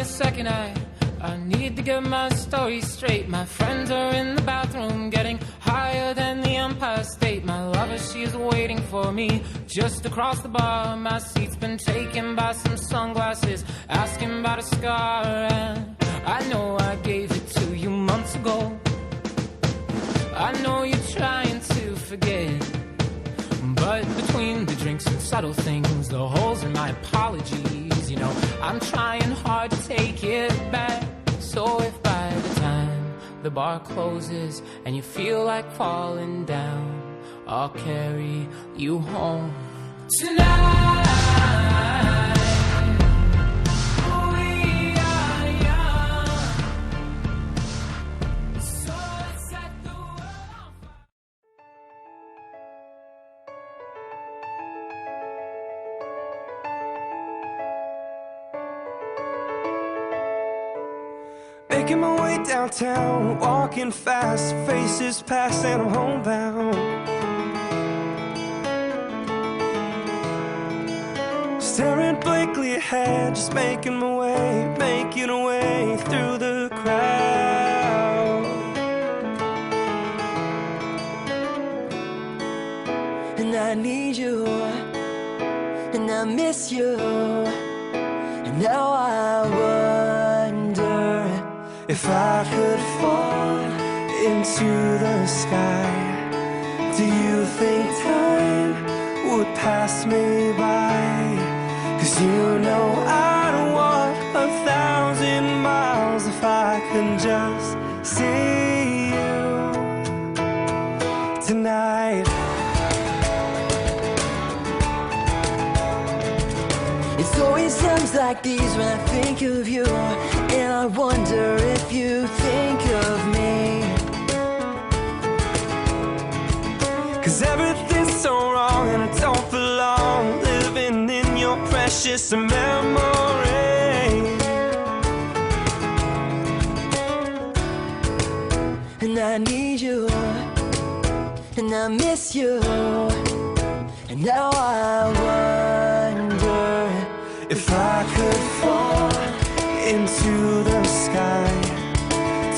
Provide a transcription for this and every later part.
a second, I need to get my story straight. My friends are in the bathroom getting higher than the Empire State. My lover, she is waiting for me just across the bar. My seat's been taken by some sunglasses, asking about a scar. And I know I gave it to you months ago. I know you're trying to forget, but between the drinks and subtle things, the holes in my apologies, you know, I'm trying hard to take it back. So if by the time the bar closes and you feel like falling down, I'll carry you home tonight. We are young, so let's set the world on fire. Making my way downtown, walking fast, faces past and I'm homebound. Staring blankly ahead, just making my way, making a way through the crowd. And I need you, and I miss you, and now I wonder if I could fall into the sky. Do you think time would pass me by? 'Cause you know I'd walk 1,000 miles if I could just see you tonight. It's always times like these when I think of you, and I wonder if you think of me. 'Cause everything's so wrong and I don't belong, living in your precious memory. And I need you, and I miss you, and now I wonder if I could fall into the sky.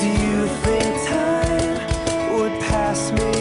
Do you think time would pass me